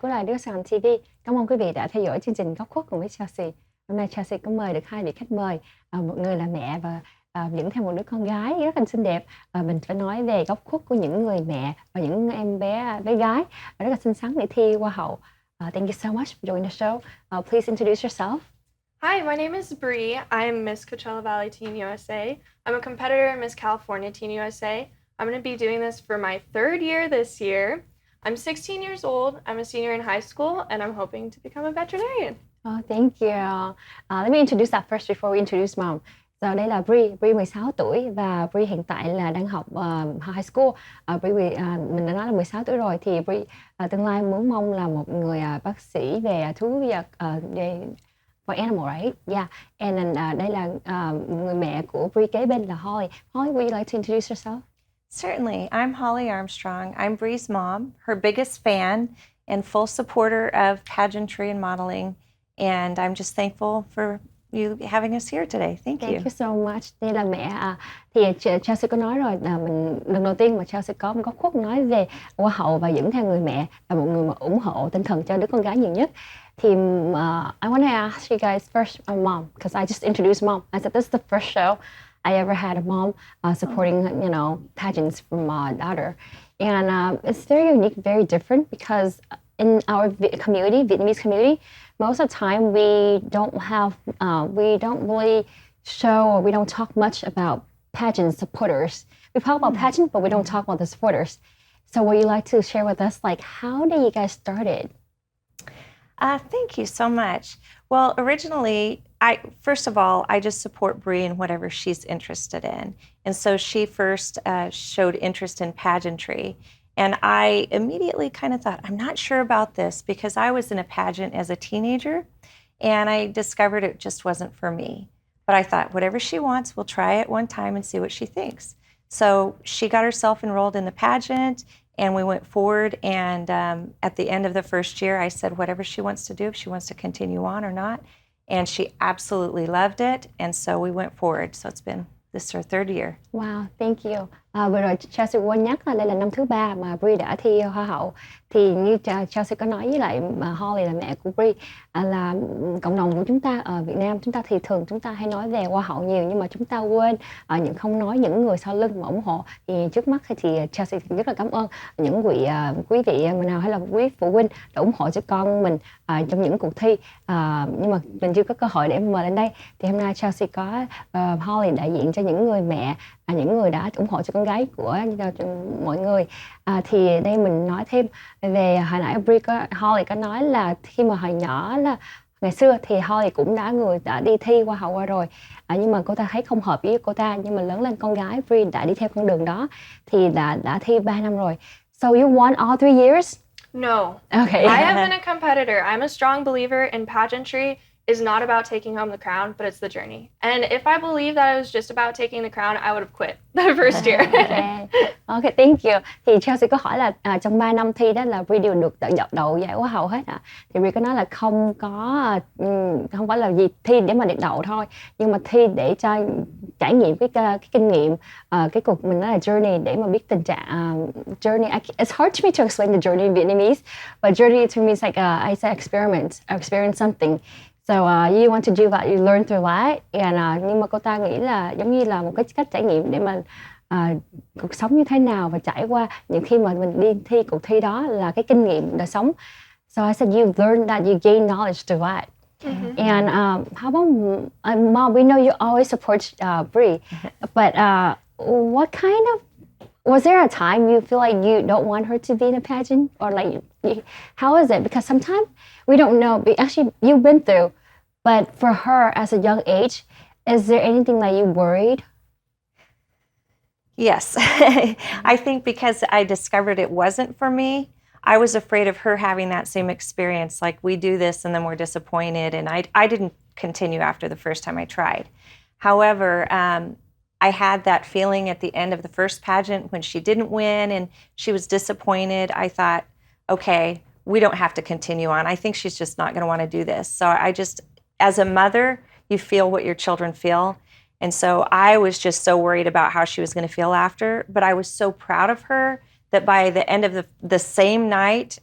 của đài Little Saigon TV. Cảm ơn quý vị đã theo dõi chương trình Góc Khuất cùng với Chelsea. Hôm nay Chelsea có mời được hai vị khách mời, một người là mẹ và dẫn theo một đứa con gái rất là xinh đẹp. Mình phải nói về góc khuất của những người mẹ và những em bé gái rất là xinh xắn để thi Hoa hậu. Thank you so much for joining the show. Please introduce yourself. Hi, my name is Bri. I'm Miss Coachella Valley Teen USA. I'm a competitor in Miss California Teen USA. I'm going to be doing this for my third year this year. I'm 16 years old. I'm a senior in high school, and I'm hoping to become a veterinarian. Oh, thank you. Let me introduce that first before we introduce mom. So, đây là Bri. Bri 16 tuổi và Bri hiện tại là đang học high school. Mình đã nói là 16 tuổi rồi thì Bri tương lai muốn mong là một người bác sĩ về thú vật for animal, right? Yeah. And then, đây là người mẹ của Bri kế bên là Holly. Holly, would you like to introduce yourself? Certainly. I'm Holly Armstrong. I'm Bri's mom, her biggest fan and full supporter of pageantry and modeling. And I'm just thankful for you having us here today. Thank you. Thank you so much. Đây là mẹ. Thì Chelsea có nói rồi, mình lần đầu tiên mà Chelsea có một góc khuất nói về Hoa hậu và dẫn theo người mẹ là một người mà ủng hộ tinh thần cho đứa con gái nhiều nhất. Thì I want to ask you guys first, mom, because I just introduced mom. I said this is the first show I ever had a mom supporting, pageants from my daughter. And it's very unique, very different because in our community, Vietnamese community, most of the time we don't really show or we don't talk much about pageant supporters. We talk about pageant, but we don't talk about the supporters. So would you like to share with us, like, how did you guys start it? Thank you so much. Well, originally, first of all, I just support Bri in whatever she's interested in. And so she first showed interest in pageantry. And I immediately kind of thought, I'm not sure about this because I was in a pageant as a teenager and I discovered it just wasn't for me. But I thought, whatever she wants, we'll try it one time and see what she thinks. So she got herself enrolled in the pageant and we went forward. And at the end of the first year, I said, whatever she wants to do, if she wants to continue on or not. And she absolutely loved it. And so we went forward. So this is her third year. Wow, thank you. Vừa rồi Chelsea quên nhắc là đây là năm thứ 3 mà Bri đã thi Hoa hậu. Thì như Chelsea có nói với lại Holly là mẹ của Bri, là cộng đồng của chúng ta ở Việt Nam chúng ta thì thường chúng ta hay nói về Hoa hậu nhiều nhưng mà chúng ta quên không nói những người sau lưng mà ủng hộ. Thì trước mắt thì Chelsea rất là cảm ơn những quý vị nào hay là quý phụ huynh đã ủng hộ cho con mình trong những cuộc thi. Nhưng mà mình chưa có cơ hội để mời lên đây. Thì hôm nay Chelsea có Holly đại diện cho những người mẹ, những người đã ủng hộ cho con gái của mọi người. Thì đây mình nói thêm về hồi nãy Holly có nói là khi mà hồi nhỏ là ngày xưa thì Holly cũng đã đi thi Hoa hậu qua rồi, nhưng mà cô ta thấy không hợp với cô ta, nhưng mà lớn lên con gái Bri đã đi theo con đường đó thì đã thi 3 năm rồi. So you won all 3 years? No. Okay. I have been a competitor. I'm a strong believer in pageantry is not about taking home the crown, but it's the journey. And if I believed that it was just about taking the crown, I would have quit the first year. Okay, thank you. Thì Chelsea có hỏi là trong 3 năm thi đó là Bri đều được đậu giải Hoa hậu hết ạ. Thì Bri có nói là không phải là gì thi để mà được đậu thôi, nhưng mà thi để cho trải nghiệm cái kinh nghiệm, cái cuộc mình nói là journey để mà biết tình trạng journey. It's hard to me to explain the journey in Vietnamese, but journey to me is like I say experience something. So you want to do that, you learn through that. And nhưng mà cô ta nghĩ là giống như là một cái cách trải nghiệm để mà cuộc sống như thế nào và trải qua những khi mà mình đi thi cuộc thi đó là cái kinh nghiệm đời sống. So I said you learn that, you gain knowledge through that. Mm-hmm. And how about Mom? We know you always support Bri, but what kind of was there a time you feel like you don't want her to be in a pageant, or like how is it? Because sometimes we don't know. But actually, you've been through, but for her as a young age, is there anything that you worried? Yes, I think because I discovered it wasn't for me, I was afraid of her having that same experience. Like we do this and then we're disappointed, and I didn't continue after the first time I tried. However, I had that feeling at the end of the first pageant when she didn't win and she was disappointed. I thought, okay, we don't have to continue on. I think she's just not going to want to do this. So I just, as a mother, you feel what your children feel. And so I was just so worried about how she was going to feel after. But I was so proud of her that by the end of the same night,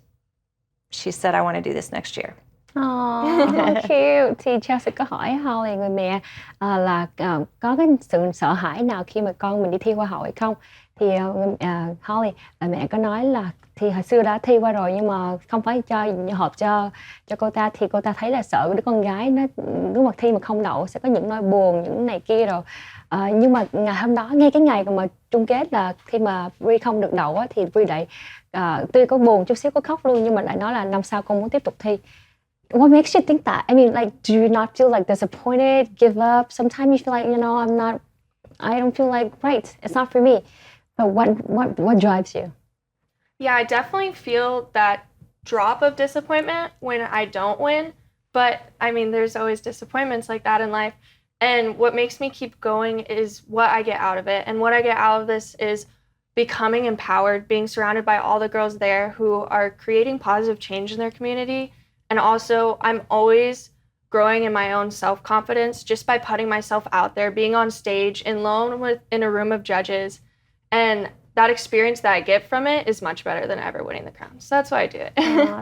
she said, I want to do this next year. Oh, how cute. Thì Chelsea có hỏi Holly, người mẹ, là có cái sự sợ hãi nào khi mà con mình đi thi Hoa hậu hay không? Thì Holly, mẹ có nói là thì hồi xưa đã thi qua rồi nhưng mà không phải cho hộp cho cô ta, thì cô ta thấy là sợ đứa con gái nó lúc mà thi mà không đậu sẽ có những nỗi buồn, những này kia rồi. Nhưng mà ngày hôm đó, ngay cái ngày mà chung kết là khi mà Bri không được đậu á, thì Bri lại tuy có buồn chút xíu, có khóc luôn, nhưng mà lại nói là năm sau con muốn tiếp tục thi. What makes you think that? I mean, like, do you not feel like disappointed, give up? Sometimes you feel like, I don't feel like, right, it's not for me. But what drives you? Yeah, I definitely feel that drop of disappointment when I don't win. But I mean, there's always disappointments like that in life. And what makes me keep going is what I get out of it. And what I get out of this is becoming empowered, being surrounded by all the girls there who are creating positive change in their community. And also, I'm always growing in my own self-confidence just by putting myself out there, being on stage, alone in a room of judges. And that experience that I get from it is much better than ever winning the crown. So that's why I do it.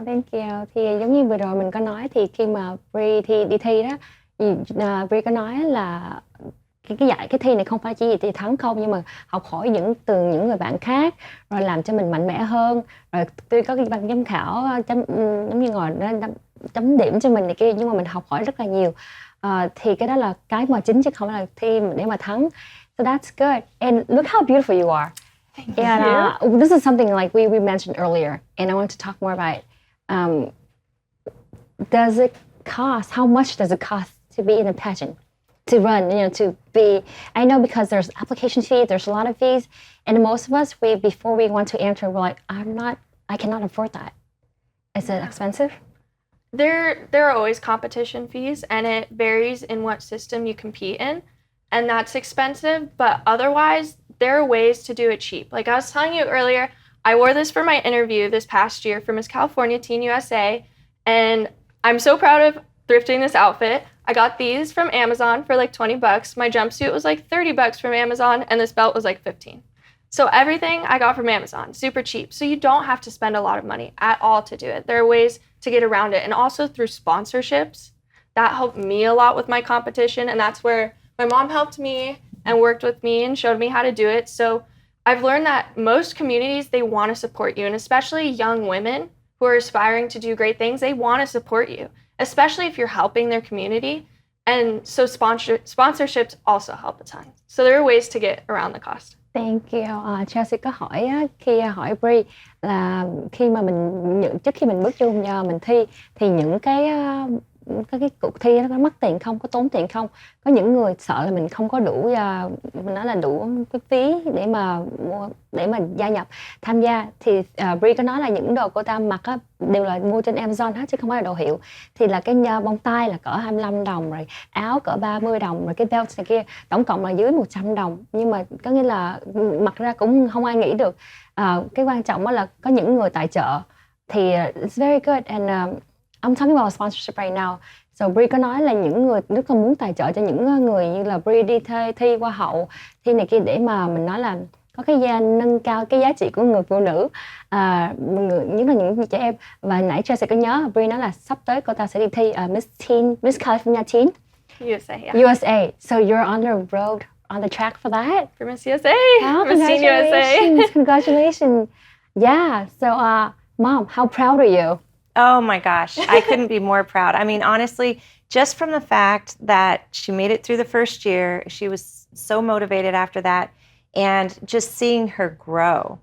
Thank you. Thì giống như vừa rồi mình có nói, thì khi mà Bri đi thi đó, Bri có nói là cái thi này không phải chỉ vì thắng không, nhưng mà học hỏi từ những người bạn khác, rồi làm cho mình mạnh mẽ hơn. Rồi tuy có cái ban giám khảo giống như ngồi chấm điểm cho mình này kia, nhưng mà mình học hỏi rất là nhiều. Thì cái đó là cái mà chính, chứ không phải là thi để mà thắng. So that's good. And look how beautiful you are. And this is something like we mentioned earlier, and I want to talk more about it. Does it cost? How much does it cost to be in a pageant? To run, to be, I know because there's application fees, there's a lot of fees, and most of us, before we want to enter, we're like, I cannot afford that. Is it expensive? There are always competition fees, and it varies in what system you compete in, and that's expensive, but otherwise, there are ways to do it cheap. Like I was telling you earlier, I wore this for my interview this past year for Miss California Teen USA, and I'm so proud of thrifting this outfit. I got these from Amazon for like $20. My jumpsuit was like $30 from Amazon, and this belt was like $15. So everything I got from Amazon, super cheap. So you don't have to spend a lot of money at all to do it. There are ways to get around it. And also through sponsorships, that helped me a lot with my competition. And that's where my mom helped me and worked with me and showed me how to do it. So I've learned that most communities, they want to support you. And especially young women who are aspiring to do great things, they want to support you, especially if you're helping their community. And so sponsorships also help a ton. So there are ways to get around the cost. Thank you. Chelsea có hỏi khi hỏi Bri là khi mà trước khi mình bước vô mình thi, thì những cái cuộc thi nó có mắc tiền không, có tốn tiền không? Có những người sợ là mình không có đủ, mình nói là đủ cái phí để mà gia nhập tham gia. Thì Bri có nói là những đồ cô ta mặc đều là mua trên Amazon hết, chứ không phải là đồ hiệu. Thì là cái bông tai là cỡ 25 đồng, rồi áo cỡ 30 đồng, rồi cái belt này kia tổng cộng là dưới 100 đồng. Nhưng mà có nghĩa là mặc ra cũng không ai nghĩ được. Cái quan trọng là có những người tài trợ. Thì it's very good. And I'm talking about sponsorship right now. So Bri có nói là những người rất là muốn tài trợ cho những người như là Bri đi thi Hoa hậu, thi này kia, để mà mình nói là có cái nâng cao cái giá trị của người phụ nữ, nhất là những trẻ em. Và nãy Chelsea có nhớ Bri nói là sắp tới cô ta sẽ đi thi Miss California Teen USA, yeah. USA. So you're on the road, on the track for that? For Miss USA. Oh, Miss Teen USA. Congratulations. Yeah. So Mom, how proud are you? Oh my gosh, I couldn't be more proud. I mean, honestly, just from the fact that she made it through the first year, she was so motivated after that, and just seeing her grow.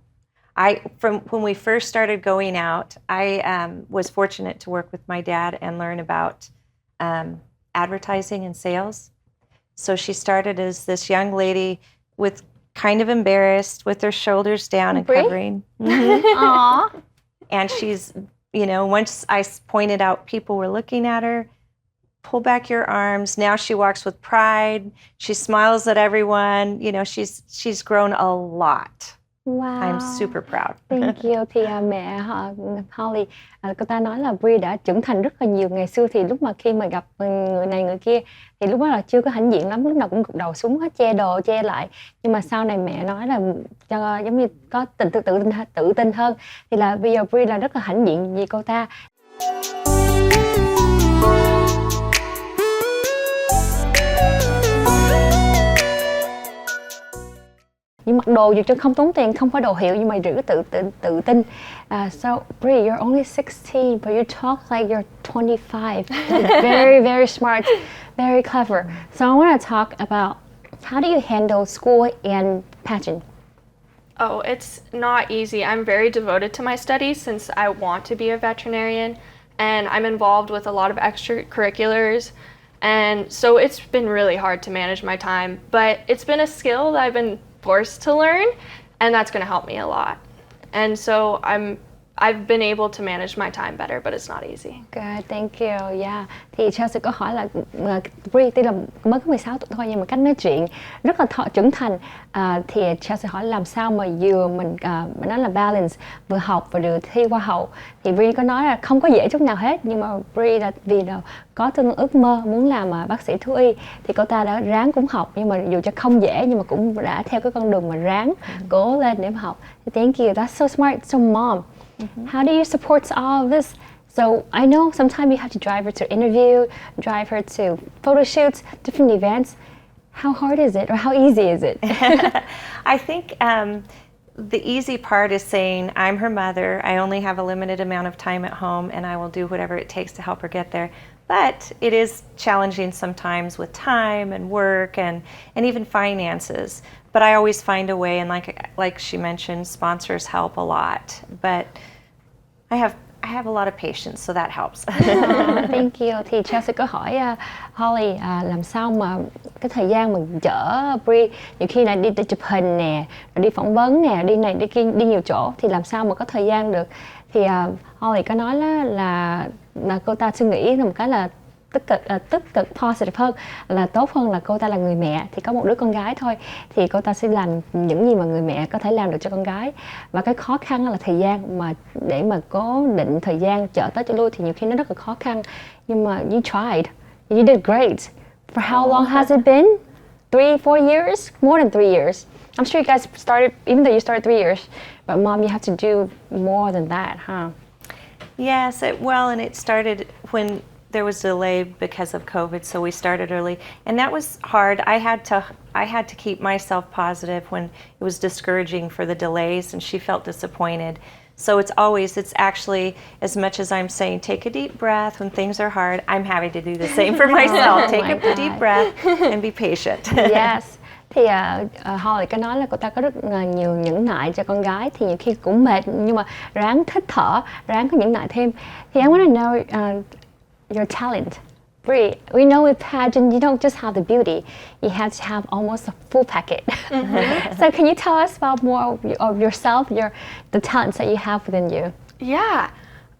From when we first started going out, I was fortunate to work with my dad and learn about advertising and sales. So she started as this young lady with kind of embarrassed, with her shoulders down and covering. Mm-hmm. Aww. And she's, once I pointed out people were looking at her, pull back your arms. Now she walks with pride. She smiles at everyone. She's grown a lot. Wow. I'm super proud. Thank you. Thì mẹ Holly, cô ta nói là Bri đã trưởng thành rất là nhiều. Ngày xưa thì lúc mà khi mà gặp người này người kia thì lúc đó là chưa có hãnh diện lắm, lúc nào cũng gục đầu xuống hết, che đồ che lại. Nhưng mà sau này mẹ nói là cho giống như có tự tin hơn, thì là bây giờ Bri là rất là hãnh diện vì cô ta. Nhưng mặc đồ cho không tốn tiền, không phải đồ hiệu nhưng mà giữ tự tin. So Bri, you're only 16, but you talk like you're 25. Very, very smart, very clever. So I want to talk about how do you handle school and pageant? Oh, it's not easy. I'm very devoted to my studies since I want to be a veterinarian, and I'm involved with a lot of extracurriculars. And so it's been really hard to manage my time, but it's been a skill that I've been forced to learn, and that's going to help me a lot. And so I've been able to manage my time better, but it's not easy. Good, thank you. Yeah. Thì Chelsea có hỏi là Bri tuy là mới có 16 tuổi thôi nhưng mà cách nói chuyện rất là trưởng thành. Thì Chelsea hỏi làm sao mà mình nói là balance, vừa học và được thi Hoa hậu. Thì Bri có nói là không có dễ chút nào hết, nhưng mà Bri là vì là có ước mơ muốn làm bác sĩ thú y thì cô ta đã ráng cũng học, nhưng mà dù cho không dễ nhưng mà cũng đã theo cái con đường mà ráng cố lên để mà học. Thank you. That's so smart. So mom, how do you support all of this? So I know sometimes you have to drive her to interview, drive her to photo shoots, different events. How hard is it, or how easy is it? I think the easy part is saying, I'm her mother, I only have a limited amount of time at home, and I will do whatever it takes to help her get there. But it is challenging sometimes with time and work and even finances. But I always find a way, and like she mentioned, sponsors help a lot. But I have a lot of patience, so that helps. Thank you. Thì Chelsea có hỏi Holly làm sao mà cái thời gian mình chở Bri, nhiều khi là đi chụp hình nè, rồi đi phỏng vấn nè, đi này đi kia, đi nhiều chỗ, thì làm sao mà có thời gian được. Thì Holly có nói là cô ta suy nghĩ là một cái là tích cực positive hơn, là tốt hơn là cô ta là người mẹ thì có một đứa con gái thôi, thì cô ta sẽ làm những gì mà người mẹ có thể làm được cho con gái. Và cái khó khăn là thời gian, mà để mà cố định thời gian chở tới cho lui thì nhiều khi nó rất là khó khăn. Nhưng mà you tried, you did great. For how long has it been? 3-4 years? More than 3 years. I'm sure you guys started, even though you started 3 years, but mom, you have to do more than that, huh? Yes, and it started when there was delay because of COVID, so we started early, and that was hard. I had to keep myself positive when it was discouraging for the delays, and she felt disappointed. So it's actually, as much as I'm saying, take a deep breath when things are hard, I'm having to do the same for myself. Take a deep breath and be patient. Yes. Thì Holly có nói là cô ta có rất nhiều nhẫn nại cho con gái, thì nhiều khi cũng mệt nhưng mà ráng thích thở, ráng có nhẫn nại thêm. Thì I want to know your talent. Bri, we know with pageant you don't just have the beauty, you have to have almost a full packet. So can you tell us about more of yourself, the talents that you have within you? Yeah.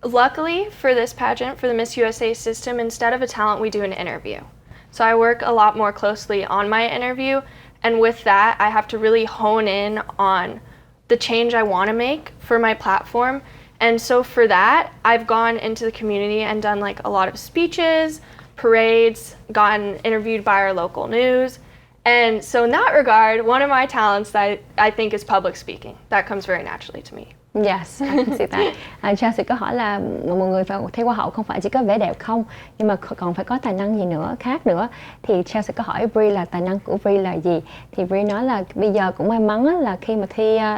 Luckily for this pageant, for the Miss USA system, instead of a talent, we do an interview. So I work a lot more closely on my interview, and with that, I have to really hone in on the change I want to make for my platform. And so for that, I've gone into the community and done like a lot of speeches, parades, gotten interviewed by our local news. And so in that regard, one of my talents that I think is public speaking. That comes very naturally to me. Yes, I can see that. Chelsea có hỏi là một người vào thi Hoa hậu không phải chỉ có vẻ đẹp không, nhưng mà còn phải có tài năng gì nữa, khác nữa. Thì Chelsea có hỏi Bri là tài năng của Bri là gì. Thì Bri nói là bây giờ cũng may mắn là khi mà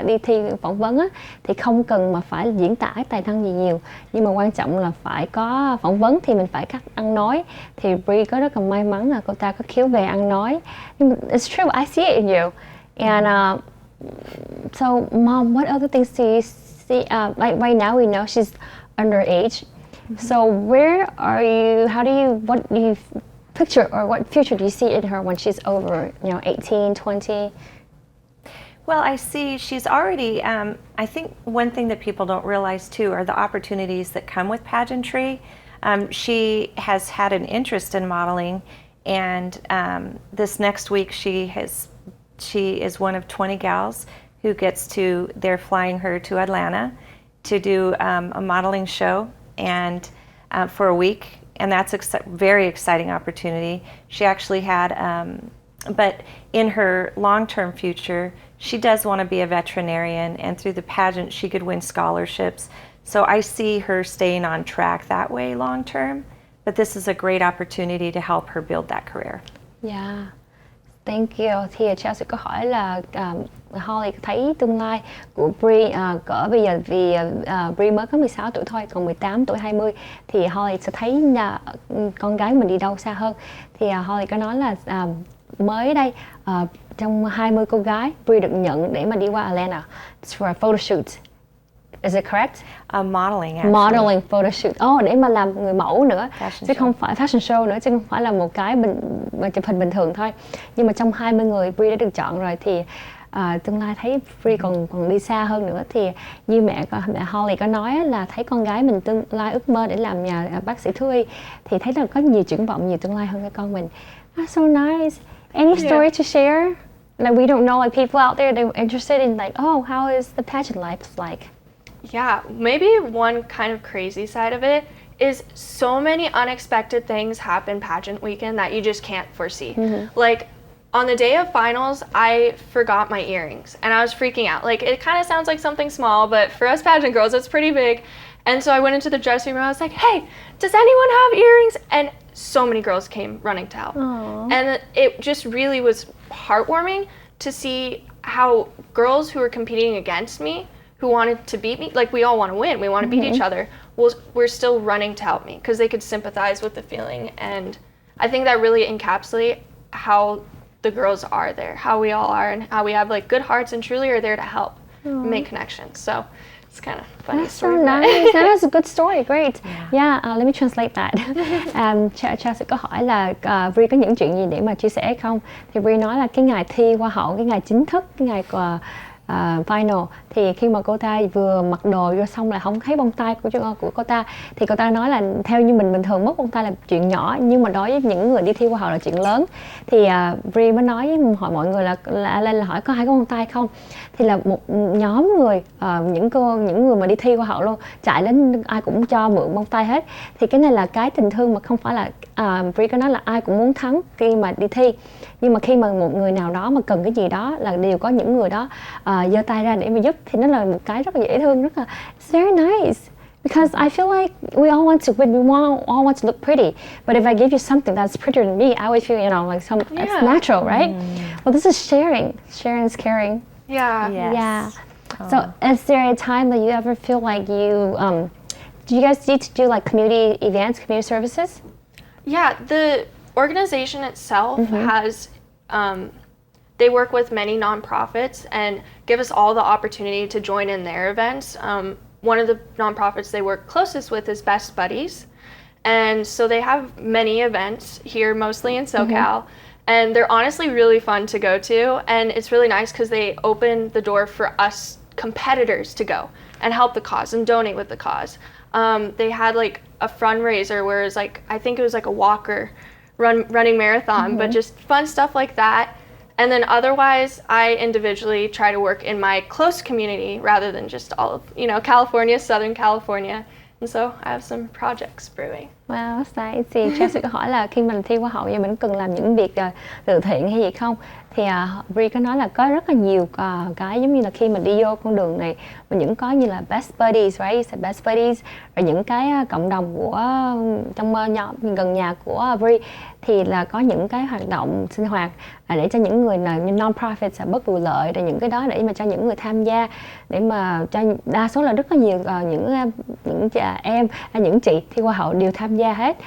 đi thi phỏng vấn thì không cần mà phải diễn tả tài năng gì nhiều, nhưng mà quan trọng là phải có phỏng vấn thì mình phải cách ăn nói. Thì Bri có rất là may mắn là cô ta có khiếu về ăn nói. It's true, I see it in you. And so, Mom, what other things do you see? Like right now, we know she's underage. So, where are you? What do you picture, or what future do you see in her when she's over, 18, 20? Well, I see she's already, I think one thing that people don't realize too are the opportunities that come with pageantry. She has had an interest in modeling, and this next week she is one of 20 gals who they're flying her to Atlanta to do a modeling show and for a week, and that's a very exciting opportunity. She actually had, but in her long-term future, she does want to be a veterinarian, and through the pageant she could win scholarships. So I see her staying on track that way long term, but this is a great opportunity to help her build that career. Yeah. Thank you. Thì Chelsea sẽ có hỏi là Holly thấy tương lai của Bri cỡ bây giờ vì Bri mới có 16 tuổi thôi, còn 18 tuổi 20 thì Holly sẽ thấy là con gái mình đi đâu xa hơn. Thì Holly có nói là mới đây trong 20 cô gái Bri được nhận để mà đi qua Atlanta for a photo shoot. Is it correct? Modeling, actually. Modeling photo shoot. Để mà làm người mẫu nữa, chứ không phải fashion show nữa, chứ không phải là một cái chụp hình bình thường thôi. Nhưng mà trong 20 người Bri đã được chọn rồi thì tương lai thấy Bri còn đi xa hơn nữa. Thì như mẹ Holly có nói là thấy con gái mình tương lai ước mơ để làm bác sĩ thú y, thì thấy là có nhiều triển vọng, nhiều tương lai hơn cái con mình. That's so nice. Any story to share? Like we don't know, like people out there they're interested in like, how is the pageant life like? Yeah, maybe one kind of crazy side of it is so many unexpected things happen pageant weekend that you just can't foresee. Like on the day of finals, I forgot my earrings and I was freaking out. Like it kind of sounds like something small, but for us pageant girls, it's pretty big. And so I went into the dressing room. I was like, "Hey, does anyone have earrings?" And so many girls came running to help. Aww. And it just really was heartwarming to see how girls who were competing against me, who wanted to beat me, like we all want to win, we want to beat each other, were still running to help me because they could sympathize with the feeling. And I think that really encapsulates how the girls are there, how we all are, and how we have like good hearts and truly are there to help make connections. So it's kind of funny. That's so nice. That's a good story. Great. Yeah. Let me translate that. Chelsea có hỏi là Bri có những chuyện gì để mà chia sẻ không? Thì Bri nói là cái ngày thi Hoa hậu, cái ngày chính thức, cái ngày final, thì khi mà cô ta vừa mặc đồ vô xong là không thấy bông tai của cô ta, thì cô ta nói là theo như mình bình thường mất bông tai là chuyện nhỏ, nhưng mà đối với những người đi thi Hoa hậu là chuyện lớn. Thì Bri mới nói hỏi mọi người là lên là hỏi có ai có bông tai không, thì là một nhóm người những người mà đi thi Hoa hậu luôn chạy đến, ai cũng cho mượn bông tai hết. Thì cái này là cái tình thương mà không phải là Bri có nói là ai cũng muốn thắng khi mà đi thi, nhưng mà khi mà một người nào đó mà cần cái gì đó là đều có những người đó giơ tay ra để mà giúp, thì nó là một cái rất là dễ thương, rất là it's very nice. Because I feel like we all want to win, all want to look pretty. But if I give you something that's prettier than me, I always feel, like it's natural, right? Well, this is sharing. Sharing is caring. Yeah. Yes. Yeah. So, is there a time that you ever feel like do you guys need to do like community events, community services? Yeah, the organization itself has, they work with many nonprofits and give us all the opportunity to join in their events. One of the nonprofits they work closest with is Best Buddies. And so they have many events here, mostly in SoCal. And they're honestly really fun to go to. And it's really nice because they open the door for us competitors to go and help the cause and donate with the cause. They had like a fundraiser where it was like, I think it was like a walker running marathon, but just fun stuff like that. And then otherwise, I individually try to work in my close community rather than just all of, California, Southern California. And so I have some projects brewing. Wow, that's nice. Thì Chelsea có hỏi là khi mình thi Hoa hậu vậy mình cần làm những việc từ thiện hay gì không? Thì Bri có nói là có rất là nhiều cái giống như là khi mình đi vô con đường này, mình những có như là Best Buddies, right? Best Buddies, rồi những cái cộng đồng của trong nhóm gần nhà của Bri, thì là có những cái hoạt động sinh hoạt để cho những người như non-profit bất vụ lợi, rồi những cái đó để mà cho những người tham gia, để mà cho đa số là rất là nhiều những em, những chị thi Hoa hậu đều tham gia hết.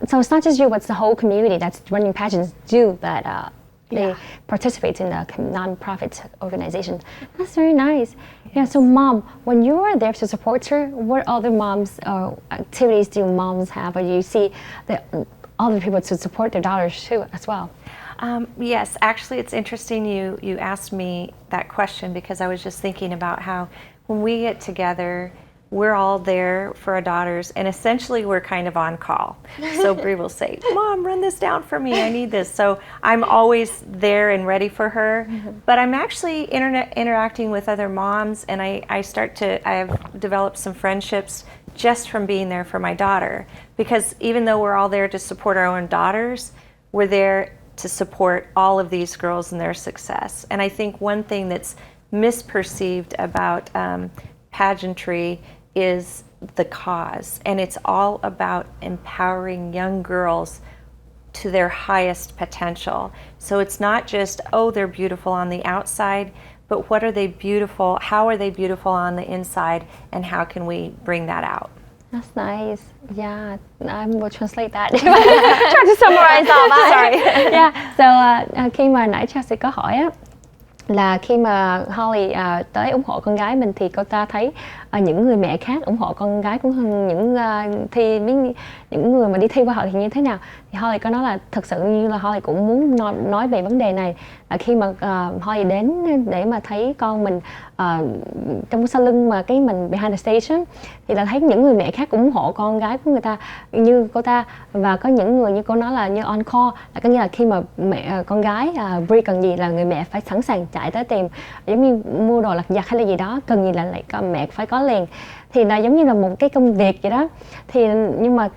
So it's not just you, but it's the whole community that's running pageants do that. They participate in the non-profit organization. That's very nice. Yeah. So, Mom, when you are there to support her, what other activities do moms have, or do you see other people to support their daughters too as well? Yes, actually, it's interesting you asked me that question, because I was just thinking about how when we get together, we're all there for our daughters, and essentially we're kind of on call. So Bri will say, "Mom, run this down for me, I need this." So I'm always there and ready for her. But I'm actually interacting with other moms, and I have developed some friendships just from being there for my daughter. Because even though we're all there to support our own daughters, we're there to support all of these girls and their success. And I think one thing that's misperceived about pageantry is the cause, and it's all about empowering young girls to their highest potential. So it's not just, oh, they're beautiful on the outside, but what are they beautiful, how are they beautiful on the inside, and how can we bring that out? That's nice. Yeah, I will translate that. Try to summarize all that. Sorry. Yeah. So khi mà nãy Chelsea có hỏi á, là khi mà Holly tới ủng hộ con gái mình thì cô ta thấy những người mẹ khác ủng hộ con gái cũng hơn những những người mà đi thi Hoa hậu thì như thế nào. Thì Holly có nói là thực sự như là Holly cũng muốn nói về vấn đề này, là khi mà Holly đến để mà thấy con mình trong sau lưng mà cái mình behind the stage á, thì là thấy những người mẹ khác cũng ủng hộ con gái của người ta như cô ta, và có những người như cô nói là như on call, là có nghĩa là khi mà mẹ con gái Bri cần gì là người mẹ phải sẵn sàng chạy tới tìm, giống như mua đồ lặt vặt hay là gì đó, cần gì là lại mẹ phải có liền, thì là giống như là một cái công việc vậy đó. Thì nhưng mà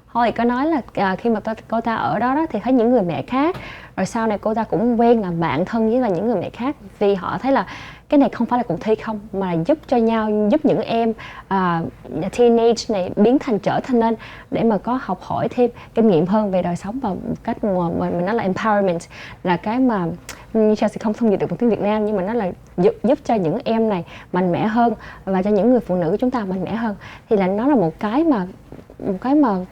Holly có nói là khi mà cô ta ở đó thì thấy những người mẹ khác, rồi sau này cô ta cũng quen làm bạn thân với là những người mẹ khác, vì họ thấy là cái này không phải là cuộc thi không, mà là giúp cho nhau, giúp những em teenage này trở thành nên để mà có học hỏi thêm kinh nghiệm hơn về đời sống, và cách mà mình nói là empowerment, là cái mà như Chelsea không thông dịch được một tiếng Việt Nam, nhưng mà nó là giúp cho những em này mạnh mẽ hơn, và cho những người phụ nữ của chúng ta mạnh mẽ hơn. Thì là nó là một cái mà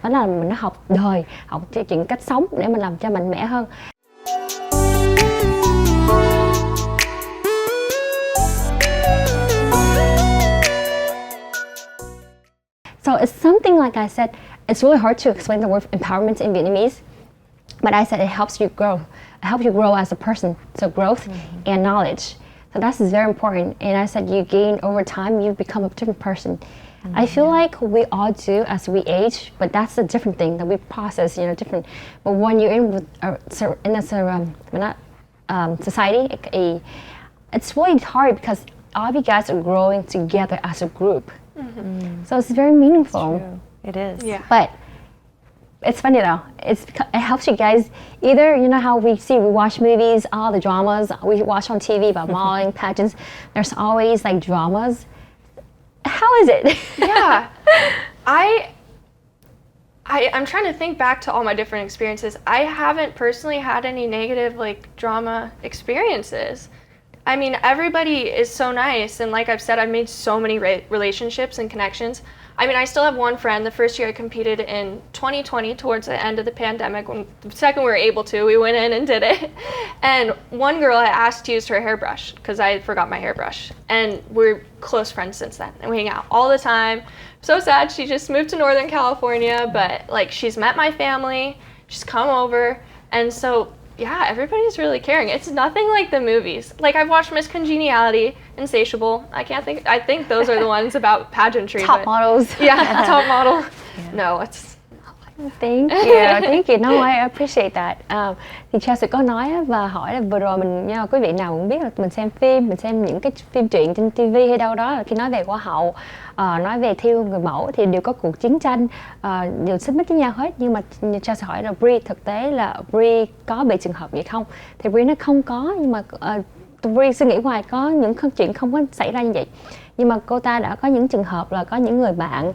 phải là mình nó học đời, học chuyện cách sống để mình làm cho mạnh mẽ hơn. So it's something like I said, it's really hard to explain the word empowerment in Vietnamese, but I said it helps you grow. It helps you grow as a person, so growth and knowledge. So that's very important. And I said you gain over time, you become a different person. I feel like we all do as we age, but that's a different thing that we process, different. But when you're in a society, it's really hard because all of you guys are growing together as a group. So it's very meaningful. It's true. It is. Yeah. But it's funny though. It helps you guys either, you know how we watch movies, all the dramas we watch on TV about modeling, pageants. There's always like dramas. How is it? Yeah. I'm trying to think back to all my different experiences. I haven't personally had any negative like drama experiences. I mean, everybody is so nice, and like I've said, I've made so many relationships and connections. I mean, I still have one friend. The first year I competed in 2020, towards the end of the pandemic, when the second we were able to, we went in and did it. And one girl I asked to use her hairbrush because I forgot my hairbrush, and we're close friends since then, and we hang out all the time. So sad, she just moved to Northern California, but like she's met my family, she's come over, and so yeah, everybody's really caring. It's nothing like the movies. Like I've watched Miss Congeniality, Insatiable. I think those are the ones about pageantry. Top models. Yeah, top model. Yeah. No, it's. Thank you. No, I appreciate that. Thì Chelsea có nói và hỏi là vừa rồi mình, quý vị nào cũng biết là mình xem phim, mình xem những cái phim truyện trên TV hay đâu đó, là khi nói về Hoa hậu, nói về thiêu người mẫu thì đều có cuộc chiến tranh, đều xích mích với nhau hết. Nhưng mà Chelsea hỏi là Bri, thực tế là Bri có bị trường hợp vậy không? Thì Bri nó không có, nhưng mà Bri suy nghĩ hoài có những chuyện không có xảy ra như vậy. Nhưng mà cô ta đã có những trường hợp là có những người bạn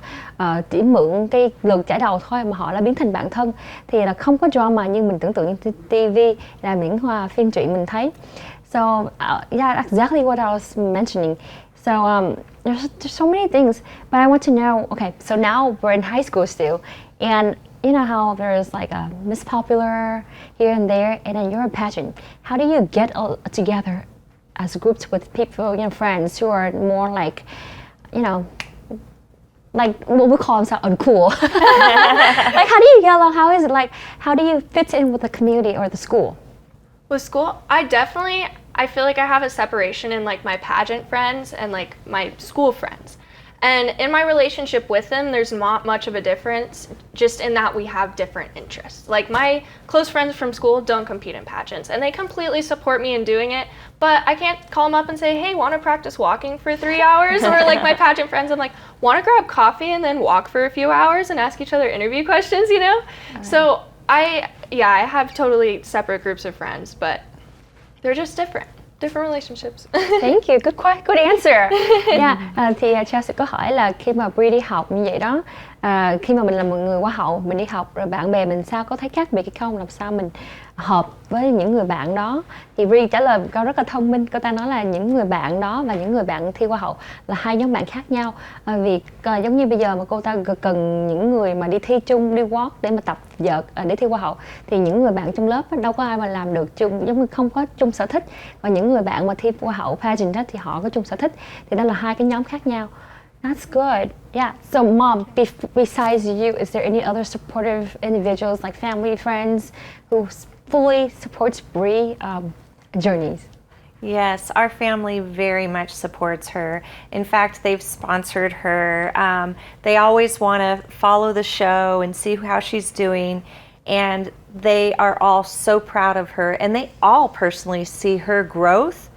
chỉ mượn cái lượt chải đầu thôi mà họ đã biến thành bạn thân, thì là không có drama như mình tưởng tượng trên TV, là những phim truyện mình thấy. So yeah, that's exactly what I was mentioning. So there's so many things, but I want to know. Okay, so now we're in high school still, and you know how there's like a Miss Popular here and there, and then you're a pageant. How do you get all together as groups with people, friends who are more like, like what we call themselves uncool? Like, how do you get along? How is it like? How do you fit in with the community or the school? With school, I feel like I have a separation in like my pageant friends and like my school friends. And in my relationship with them, there's not much of a difference, just in that we have different interests. Like my close friends from school don't compete in pageants, and they completely support me in doing it, but I can't call them up and say, hey, want to practice walking for 3 hours? Or like my pageant friends, I'm like, want to grab coffee and then walk for a few hours and ask each other interview questions, Right. So I have totally separate groups of friends, but they're just different. different relationships. Thank you, good answer. Yeah, thì Chelsea có hỏi là khi mà Bri đi học như vậy đó, khi mà mình là một người Hoa hậu, mình đi học rồi bạn bè mình sao có thấy khác biệt hay không, làm sao mình hợp với những người bạn đó. Thì Bri trả lời một câu rất là thông minh, cô ta nói là những người bạn đó và những người bạn thi Hoa hậu là hai nhóm bạn khác nhau. Vì giống như bây giờ mà cô ta cần những người mà đi thi chung, đi walk để mà tập vợt để thi Hoa hậu, thì những người bạn trong lớp đâu có ai mà làm được chung, giống như không có chung sở thích. Và những người bạn mà thi Hoa hậu pageant thì họ có chung sở thích, thì đó là hai cái nhóm khác nhau. That's good. Yeah. So, Mom, besides you, is there any other supportive individuals like family, friends who fully supports Bri journeys? Yes, our family very much supports her. In fact, they've sponsored her. They always want to follow the show and see how she's doing. And they are all so proud of her. And they all personally see her growth,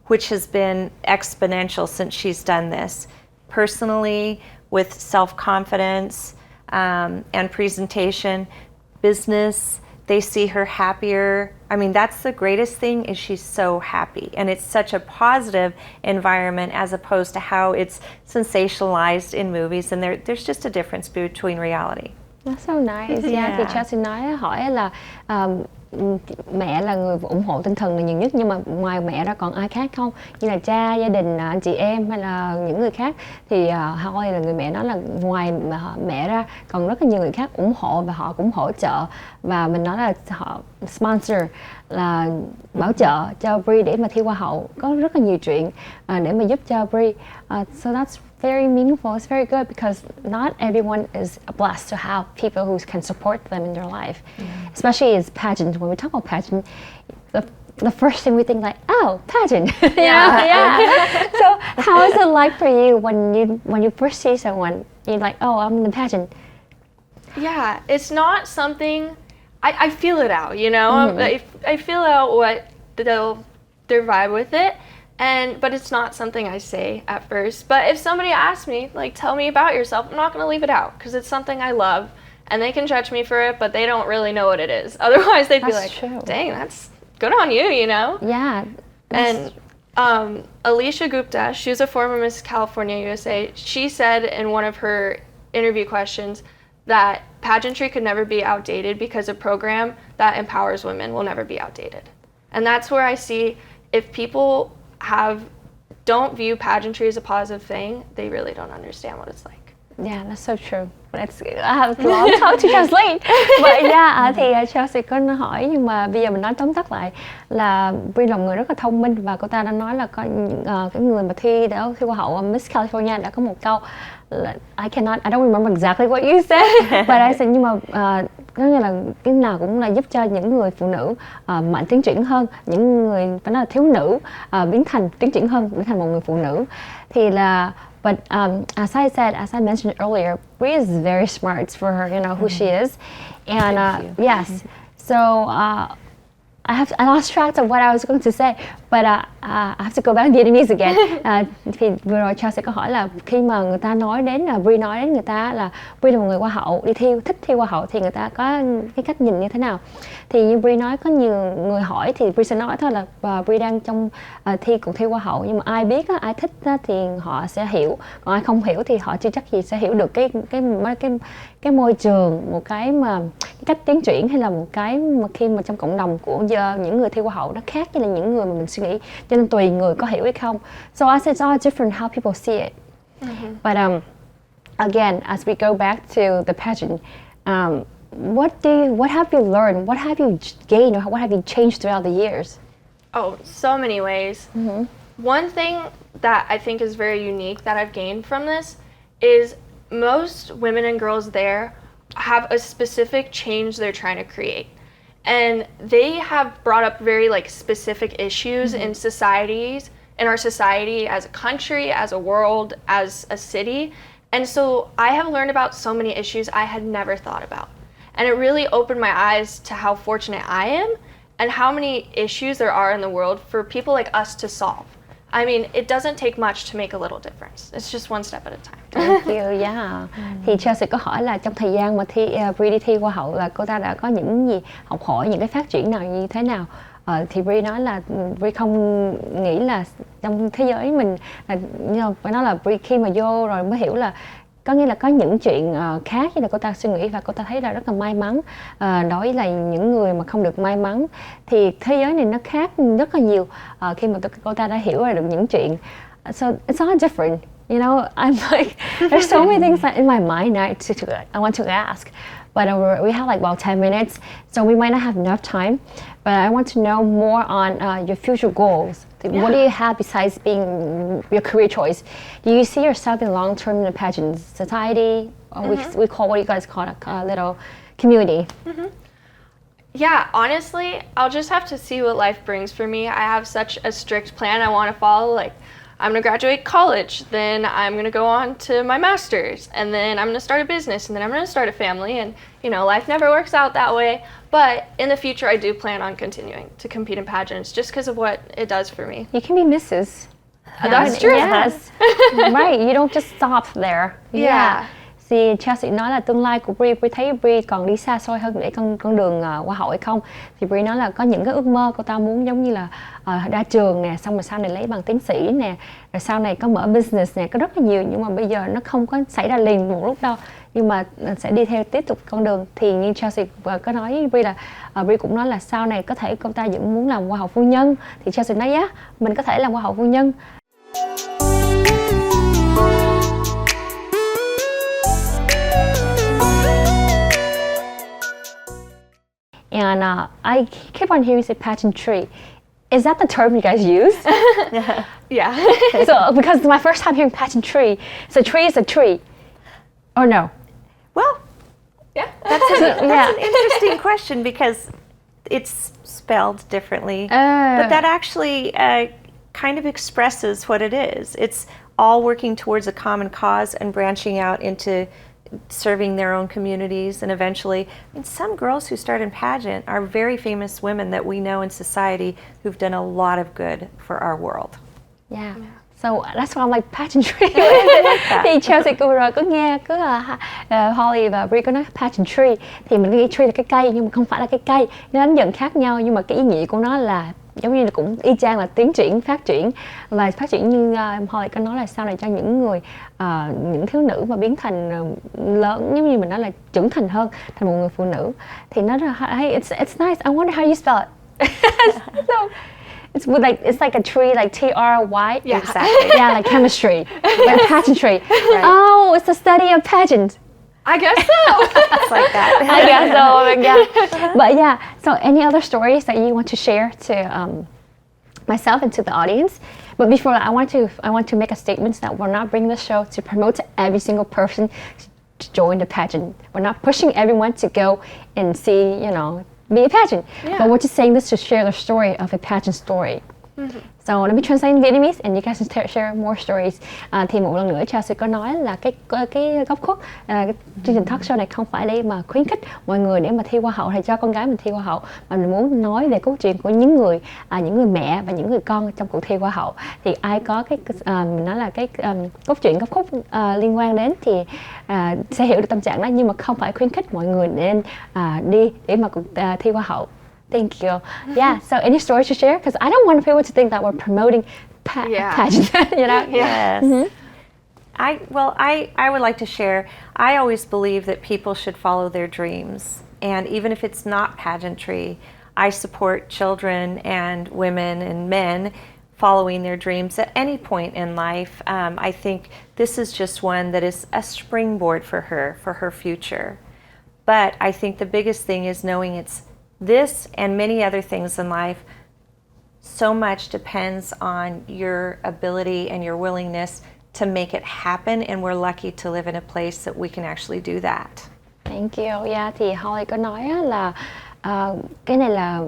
which has been exponential since she's done this. Personally, with self-confidence and presentation, business, they see her happier. I mean, that's the greatest thing, is she's so happy. And it's such a positive environment as opposed to how it's sensationalized in movies. And there's just a difference between reality. That's so nice. Yeah. Thì Chelsea hỏi là mẹ là người ủng hộ tinh thần là nhiều nhất, nhưng mà ngoài mẹ ra còn ai khác không, như là cha, gia đình, anh chị em hay là những người khác. Thì Hoi là người mẹ nói là ngoài mẹ ra còn rất là nhiều người khác ủng hộ và họ cũng hỗ trợ, và mình nói là họ sponsor, là bảo trợ cho Bri để mà thi Hoa hậu. Có rất là nhiều chuyện để mà giúp cho Bri. So that's very meaningful. It's very good because not everyone is blessed to have people who can support them in their life, especially as pageant. When we talk about pageant, the first thing we think like, oh, pageant. Yeah. So how is it like for you when you first see someone, you're like, oh, I'm in the pageant? Yeah, it's not something I feel it out, you know. I feel out what their vibe with it. But it's not something I say at first. But if somebody asks me, like, tell me about yourself, I'm not going to leave it out because it's something I love, and they can judge me for it, but they don't really know what it is. Otherwise, they'd be like, true. dang, that's good on you, you know? Yeah. And Alicia Gupta, she's a former Miss California USA, she said in one of her interview questions that pageantry could never be outdated because a program that empowers women will never be outdated. And that's where I see if people don't view pageantry as a positive thing, they really don't understand what it's like. Yeah, that's so true. I have a long time to translate. But yeah, thì Chelsea có hỏi, nhưng mà bây giờ mình nói tóm tắt lại là Bri là một người rất là thông minh, và cô ta đã nói là có cái người mà thi Hoa hậu Miss California đã có một câu là I don't remember exactly what you said, but I said, nhưng mà có nghĩa là cái nào cũng là giúp cho những người phụ nữ mạnh tiến triển hơn, những người phải nói là thiếu nữ tiến triển hơn, biến thành một người phụ nữ. Thì là but as I mentioned earlier, Bri is very smart for her, you know, who she is. And yes, so I lost track of what I was going to say, but I have to go back to Vietnamese again. Thì vừa rồi Chelsea có hỏi là khi mà người ta nói đến Bri nói đến người ta là Bri là một người Hoa hậu, thích thi Hoa hậu, thì người ta có cái cách nhìn như thế nào? Thì như Bri nói, có nhiều người hỏi thì Bri sẽ nói thôi là Bri đang trong cuộc thi Hoa hậu, nhưng mà ai biết ai thích thì họ sẽ hiểu, còn ai không hiểu thì họ chưa chắc gì sẽ hiểu được cái môi trường, một cái cách tiến triển, hay là một cái mà khi mà trong cộng đồng của những người thi Hoa hậu nó khác với là những người mà mình suy nghĩ, cho nên tùy người có hiểu hay không. So I said it's all different how people see it. But again, as we go back to the pageant, what have you learned? What have you gained, or what have you changed throughout the years? Oh, so many ways. One thing that I think is very unique that I've gained from this is most women and girls there have a specific change they're trying to create. And they have brought up very specific issues in our society as a country, as a world, as a city. And so I have learned about so many issues I had never thought about. And it really opened my eyes to how fortunate I am and how many issues there are in the world for people like us to solve. I mean, it doesn't take much to make a little difference. It's just one step at a time. Thank you, yeah. Thì Chelsea có hỏi là trong thời gian mà Bri đi thi Hoa hậu là cô ta đã có những gì, học hỏi những cái phát triển nào như thế nào Thì Bri nói là Bri không nghĩ là trong thế giới mình phải nói là Bri khi mà vô rồi mới hiểu là có nghĩa là có những chuyện khác với là cô ta suy nghĩ, và cô ta thấy là rất là may mắn. Đối với là những người mà không được may mắn thì thế giới này nó khác rất là nhiều khi mà cô ta đã hiểu ra được những chuyện. So it's all different. You know, I'm like, there's so many things in my mind I want to ask, but we have like about 10 minutes, so we might not have enough time. But I want to know more on your future goals. Yeah. What do you have besides being your career choice? Do you see yourself in long term in the pageant society? Or we call, what do you guys call it, a little community? Yeah, honestly, I'll just have to see what life brings for me. I have such a strict plan I want to follow. Like, I'm going to graduate college, then I'm going to go on to my master's, and then I'm going to start a business, and then I'm going to start a family. And, you know, life never works out that way. But in the future, I do plan on continuing to compete in pageants just because of what it does for me. You can be Mrs. That's true. Yes. Right, you don't just stop there. Yeah. Thì Chelsea nói là tương lai của Bri thấy Bri còn đi xa xôi hơn để con đường Hoa hậu hay không. Thì Bri nói là có những cái ước mơ cô ta muốn giống như là ra trường nè, xong rồi sau này lấy bằng tiến sĩ nè, rồi sau này có mở business nè, có rất là nhiều, nhưng mà bây giờ nó không có xảy ra liền một lúc đâu, nhưng mà sẽ đi theo tiếp tục con đường. Thì như Chelsea có nói với Bri là Bri cũng nói là sau này có thể cô ta vẫn muốn làm hoa hậu phu nhân. Thì Chelsea nói mình có thể làm hoa hậu phu nhân. And I keep on hearing say pageantry. Is that the term you guys use? Yeah. So, because my first time hearing pageantry, so tree is a tree, or no? Well, Yeah. that's an interesting question because it's spelled differently. But that actually kind of expresses what it is. It's all working towards a common cause and branching out into serving their own communities, and eventually, some girls who start in pageant are very famous women that we know in society who've done a lot of good for our world. Yeah. So that's why I'm like pageantry. Thì Chelsea vừa rồi cứ nghe Holly và Bri có nói pageantry thì mình nghĩ tree là cái cây, nhưng mà không phải là cái cây, nó đánh nhận khác nhau, nhưng mà cái ý nghĩa của nó là giống như là cũng y chang là tiến triển, phát triển, và phát triển như Holly có nói là sau này cho những người những thiếu nữ mà biến thành lớn, giống như mình nói là trưởng thành hơn, thành một người phụ nữ. Thì nó rất là hay. It's nice. I wonder how you spell it. So, it's like a tree, like T-R-Y. Yeah. Exactly. Yeah, like chemistry, like pageantry. Right. Oh, it's the study of pageants. I guess so. It's like that. I guess so. Yeah. But yeah. So, any other stories that you want to share to myself and to the audience? But before that, I want to make a statement that we're not bringing the show to promote every single person to join the pageant. We're not pushing everyone to go and see, be a pageant. Yeah. But we're just saying this to share the story of a pageant story. So let me translate in Vietnamese and you guys can share more stories. Thì một lần nữa Chelsea có nói là cái góc khuất, cái chương trình talk show này không phải để mà khuyến khích mọi người để mà thi hoa hậu hay cho con gái mình thi hoa hậu, mà mình muốn nói về câu chuyện của những người mẹ và những người con trong cuộc thi hoa hậu. Thì ai có mình nói là cái câu chuyện góc khuất liên quan đến thì sẽ hiểu được tâm trạng đó, nhưng mà không phải khuyến khích mọi người nên đi để mà cuộc thi hoa hậu. Thank you. Yeah. So, any stories to share? Because I don't want people to think that we're promoting pageants. Yes. Mm-hmm. I would like to share. I always believe that people should follow their dreams, and even if it's not pageantry, I support children and women and men following their dreams at any point in life. I think this is just one that is a springboard for her future. But I think the biggest thing is knowing it's this and many other things in life, so much depends on your ability and your willingness to make it happen, and we're lucky to live in a place that we can actually do that. Thank you. Yeah, thì Holly có nói là cái này là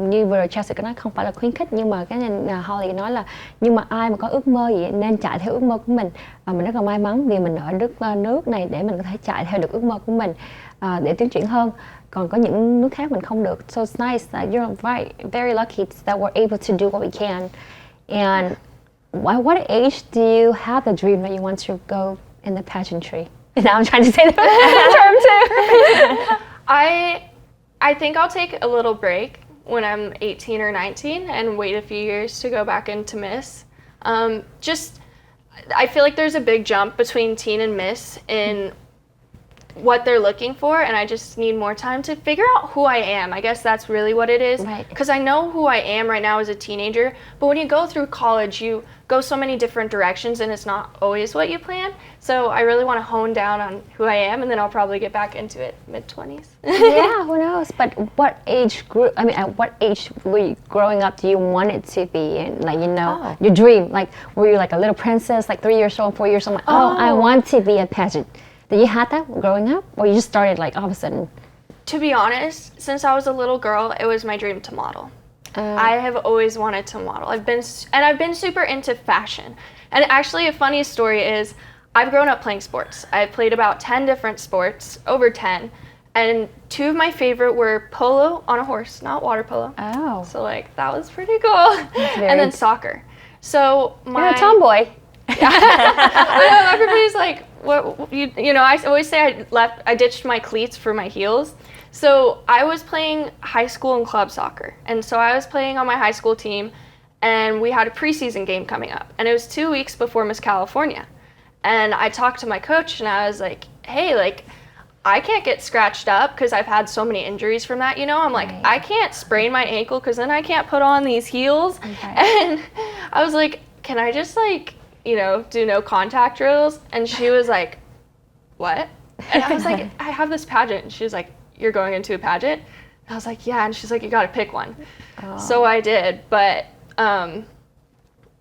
như vừa rồi Chelsea có nói không phải là khuyến khích, nhưng mà cái này Holly nói là nhưng mà ai mà có ước mơ gì nên chạy theo ước mơ của mình. Mình rất là may mắn vì mình ở nước này để mình có thể chạy theo được ước mơ của mình để tiến triển hơn. Còn có những nước khác mình không được. So it's nice that you're right, very lucky that we're able to do what we can. And at what age do you have the dream that you want to go in the pageantry? And now I'm trying to say the term too. I think I'll take a little break when I'm 18 or 19 and wait a few years to go back into Miss. I feel like there's a big jump between teen and Miss in what they're looking for, and I just need more time to figure out who I am. I guess that's really what it is. Right. Because I know who I am right now as a teenager, but when you go through college, you go so many different directions, and it's not always what you plan. So I really want to hone down on who I am, and then I'll probably get back into it mid-20s. Yeah, who knows? But what age group? I mean, at what age were you growing up? Do you want it to be in, like, you know, your dream? Like, were you like a little princess, like 3 years old, 4 years old? Like, I want to be a pageant. Did you have that growing up, or you just started like all of a sudden? To be honest, since I was a little girl, it was my dream to model. I have always wanted to model. I've been super into fashion. And actually, a funny story is, I've grown up playing sports. I've played about 10 different sports, over 10, and 2 of my favorite were polo on a horse, not water polo. Oh, So like that was pretty cool. And then soccer. So you're a tomboy. I know, everybody's like, what you know, I always say I ditched my cleats for my heels. So I was playing high school and club soccer. And so I was playing on my high school team, and we had a preseason game coming up. And it was 2 weeks before Miss California. And I talked to my coach, and I was like, hey, like, I can't get scratched up because I've had so many injuries from that, you know? I'm like, I can't sprain my ankle because then I can't put on these heels. And I was like, can I just, like, you know, do no contact drills? And she was like, what? And I was like, I have this pageant. And she was like, you're going into a pageant? And I was like, yeah. And she's like, you got to pick one. So I did. But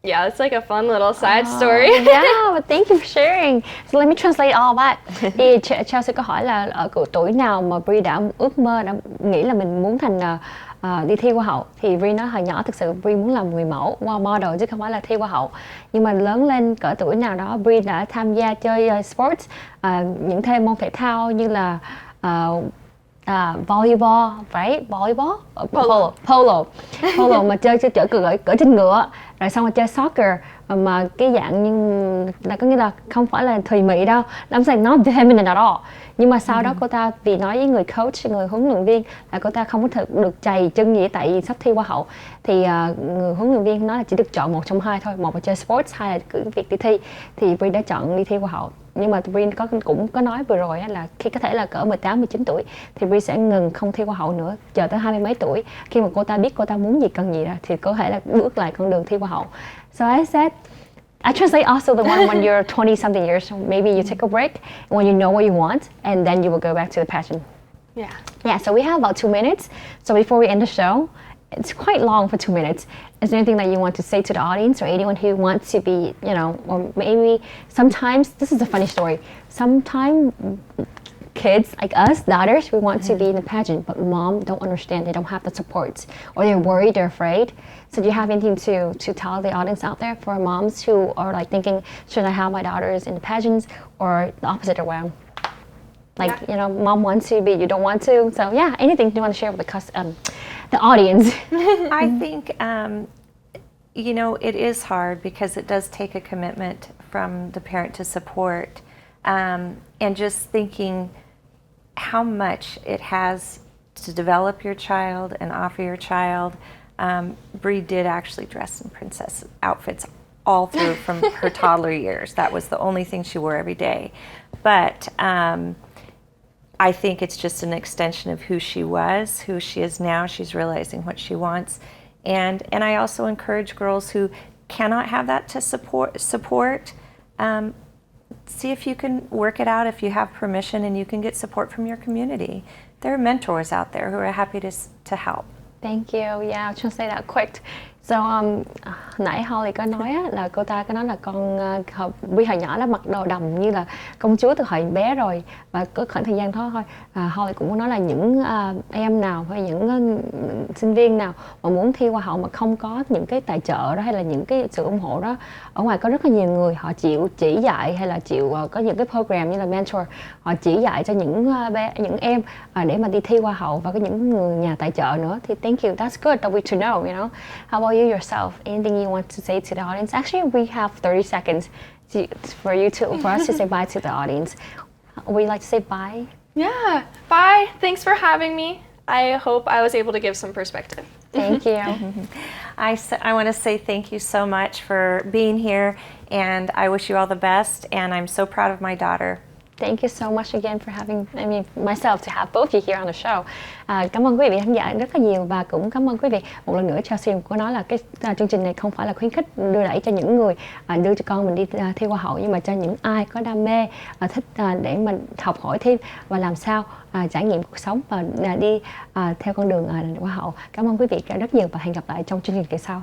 yeah, it's like a fun little side story. Yeah, but thank you for sharing. So let me translate all that. Thì Chelsea có hỏi là ở tuổi nào mà Bri đã ước mơ, đã nghĩ là mình muốn thành đi thi Hoa hậu. Thì Bri nói hồi nhỏ thực sự Bri muốn làm người mẫu, model chứ không phải là thi Hoa hậu. Nhưng mà lớn lên cỡ tuổi nào đó Bri đã tham gia chơi sports, những thêm môn thể thao như là volleyball, right? Volleyball? Polo mà chơi cỡ trên ngựa, rồi xong rồi chơi soccer mà cái dạng như là có nghĩa là không phải là thùy mị đâu, I'm saying not feminine at all. Nhưng mà sau đó cô ta vì nói với người coach, người huấn luyện viên là cô ta không có được chày chân gì tại vì sắp thi Hoa hậu, thì người huấn luyện viên nói là chỉ được chọn một trong hai thôi, một là chơi sports, hai là cứ việc đi thi. Thì Bri đã chọn đi thi Hoa hậu. Nhưng mà Bri cũng có nói vừa rồi là khi có thể là cỡ 18, 19 tuổi thì Bri sẽ ngừng không thi Hoa hậu nữa, chờ tới 20 mấy tuổi khi mà cô ta biết cô ta muốn gì, cần gì ra thì có thể là bước lại con đường thi Hoa hậu. So I said, I translate also the one when you're 20 something years, maybe you take a break when you know what you want, and then you will go back to the passion. Yeah, so we have about 2 minutes. So before we end the show, it's quite long for 2 minutes. Is there anything that you want to say to the audience or anyone who wants to be, you know, or maybe sometimes, this is a funny story, sometimes kids like us, daughters, we want to be in the pageant, but mom don't understand, they don't have the support, or they're worried, they're afraid. So do you have anything to tell the audience out there for moms who are like thinking, should I have my daughters in the pageants, or the opposite around? Like, you know, mom wants to, but you don't want to. So yeah, anything you want to share with the audience? I think, you know, it is hard because it does take a commitment from the parent to support, and just thinking how much it has to develop your child and offer your child. Bri did actually dress in princess outfits all through from her toddler years. That was the only thing she wore every day. But I think it's just an extension of who she was, who she is now. She's realizing what she wants. And I also encourage girls who cannot have that to support, see if you can work it out, if you have permission and you can get support from your community. There are mentors out there who are happy to help. Thank you. Yeah, I'll translate that quick. So, nãy Holly có nói á, là cô ta có nói là con Bri hồi nhỏ là mặc đồ đầm như là công chúa từ hồi bé rồi, và có khoảng thời gian đó thôi. Holly cũng có nói là những em nào hay những sinh viên nào mà muốn thi Hoa hậu mà không có những cái tài trợ đó hay là những cái sự ủng hộ đó, ở ngoài có rất là nhiều người họ chịu chỉ dạy hay là chịu có những cái program như là mentor, họ chỉ dạy cho những em để mà đi thi Hoa hậu, và có những người nhà tài trợ nữa. Thì thank you, that's good that we to know, you know. How about you yourself? Anything you want to say to the audience? Actually, we have 30 seconds for us to say bye to the audience. Would you like to say bye? Yeah, bye. Thanks for having me. I hope I was able to give some perspective. Thank you. I want to say thank you so much for being here, and I wish you all the best, and I'm so proud of my daughter. Thank you so much again for having myself to have both of you here on the show. Cảm ơn quý vị khán giả rất là nhiều, và cũng cảm ơn quý vị một lần nữa. Chelsea có nói là cái chương trình này không phải là khuyến khích đưa đẩy cho những người đưa cho con mình đi thi hoa hậu, nhưng mà cho những ai có đam mê, thích để mình học hỏi thêm và làm sao trải nghiệm cuộc sống và đi theo con đường hoa hậu. Cảm ơn quý vị rất nhiều và hẹn gặp lại trong chương trình kỳ sau.